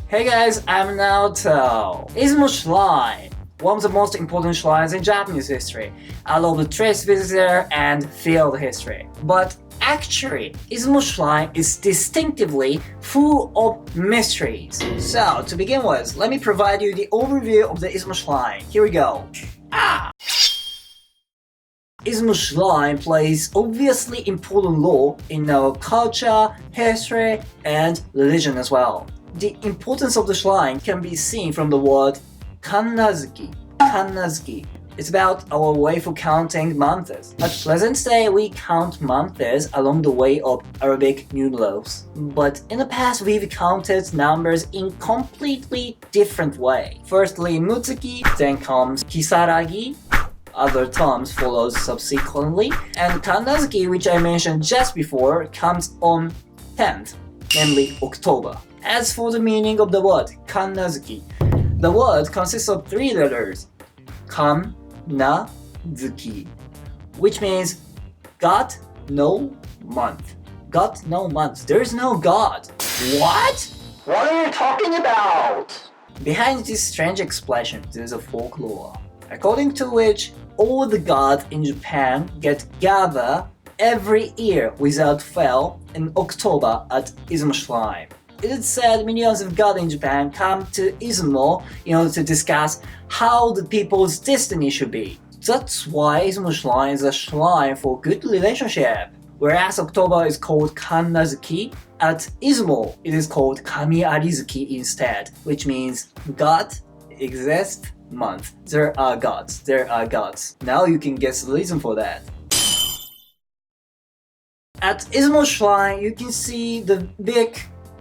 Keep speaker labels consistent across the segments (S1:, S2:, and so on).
S1: Hey guys, I'm Naoto. Izumo Shrine, one of the most important shrines in Japanese history. I love the trace visitor and field history. But actually, Izumo Shrine is distinctively full of mysteries. So, to begin with, let me provide you the overview of the Izumo Shrine. Here we go. Izumo Shrine plays obviously important role in our culture, history, and religion as well. The importance of the shrine can be seen from the word Kannnazuki. Kannnazuki. It's about our way for counting months. At present day, we count months along the way of Arabic numerals. But in the past, we've counted numbers in completely different way. Firstly, Mutsuki, then comes Kisaragi. Other terms follows subsequently, and Kannnazuki, which I mentioned just before, comes on 10th, namely October. As for the meaning of the word Kannnazuki, the word consists of 3 letters, Kannnazuki, which means God no month. God no month. There is no God. What? What are you talking about? Behind this strange expression, there is a folklore, according to which all the gods in Japan get gathered every year without fail in October at Izumo Shrine. It is said millions of gods in Japan come to Izumo in order to discuss how the people's destiny should be. That's why Izumo Shrine is a shrine for good relationship. Whereas October is called Kannnazuki, at Izumo it is called Kami-Arizuki instead, which means God exists month. There are gods. Now you can guess the reason for that. At Izumo Shrine, you can see the big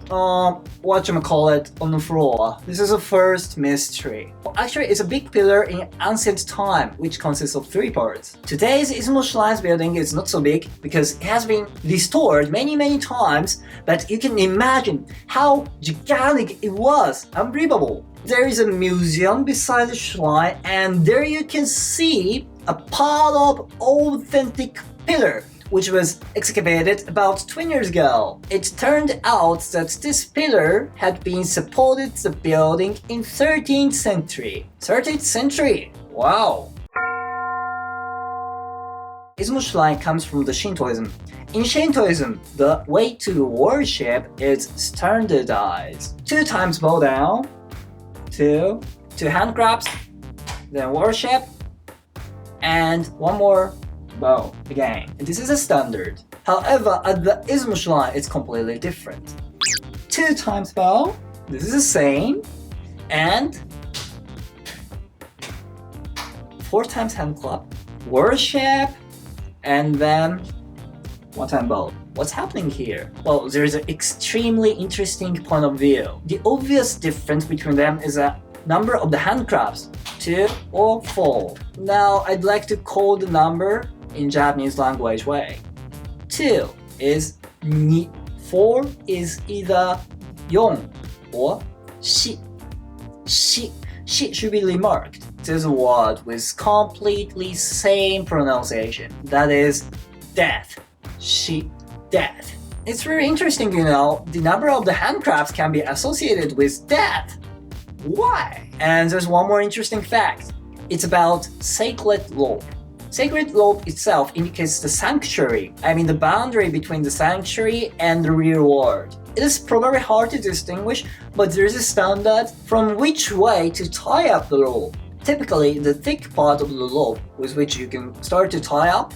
S1: whatchamacallit on the floor. This is the first mystery. Actually, it's a big pillar in ancient time, which consists of 3 parts. Today's Izumo Shrine's building is not so big because it has been restored many times, but you can imagine how gigantic it was. Unbelievable. There is a museum beside the shrine, and there you can see a part of authentic pillar, which was excavated about 20 years ago. It turned out that this pillar had been supported the building in 13th century. 13th century? Wow! Izumo Shrine comes from the Shintoism. In Shintoism, the way to worship is standardized. 2 times bow down, 2 hand claps, then worship, and 1 more bow again. This is a standard. However, at the Izumo Shrine, it's completely different. 2 times bow, this is the same, and 4 times hand clap, worship, and then 1 time bow. What's happening here? Well, there's an extremely interesting point of view. The obvious difference between them is a number of the hand claps, 2 or 4. Now, I'd like to call the number in Japanese language way. 2 is ni, 4 is either 4 or shi. Shi should be remarked. There's a word with completely same pronunciation. That is death. Shi, death. It's very interesting, the number of the hand claps can be associated with death. Why? And there's one more interesting fact. It's about sacred rope. Sacred rope itself indicates the sanctuary, the boundary between the sanctuary and the real world. It is probably hard to distinguish, but there is a standard from which way to tie up the rope. Typically, the thick part of the rope with which you can start to tie up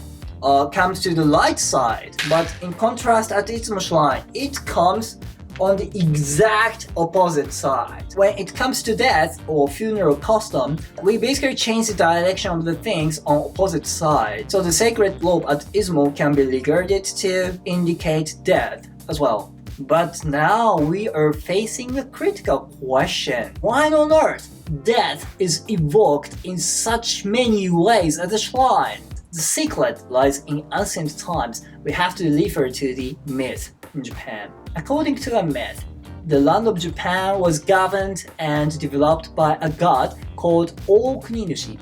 S1: comes to the right side, but in contrast at Izumo Shrine, it comes on the exact opposite side. When it comes to death or funeral custom, we basically change the direction of the things on opposite side. So the sacred rope at Izumo can be regarded to indicate death as well. But now we are facing a critical question. Why on earth death is evoked in such many ways at the shrine? The secret lies in ancient times. We have to refer to the myth in Japan. According to a myth, the land of Japan was governed and developed by a god called Okuninushi.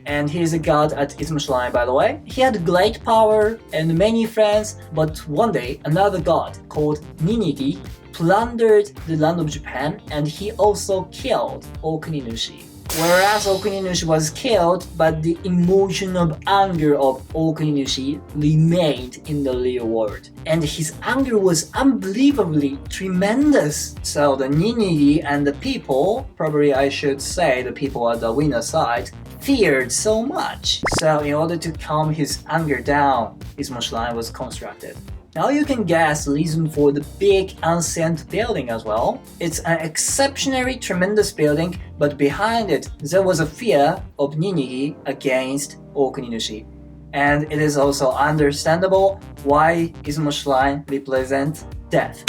S1: And he is a god at Izumo Shrine, by the way. He had great power and many friends, but one day another god called Ninigi plundered the land of Japan, and he also killed Okuninushi. Whereas Okuninushi was killed, but the emotion of anger of Okuninushi remained in the real world. And his anger was unbelievably tremendous. So the Ninigi and the people, probably I should say the people at the winner side, feared so much. So in order to calm his anger down, Izumo Shrine was constructed. Now you can guess the reason for the big ancient building as well. It's an exceptionally tremendous building, but behind it there was a fear of Ninigi against Okuninushi. And it is also understandable why Izumo Shrine represents death.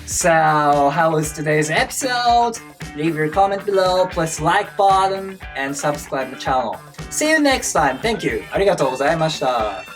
S1: So how was today's episode? Leave your comment below, press like button, and subscribe the channel. See you next time. Thank you. ありがとうございました。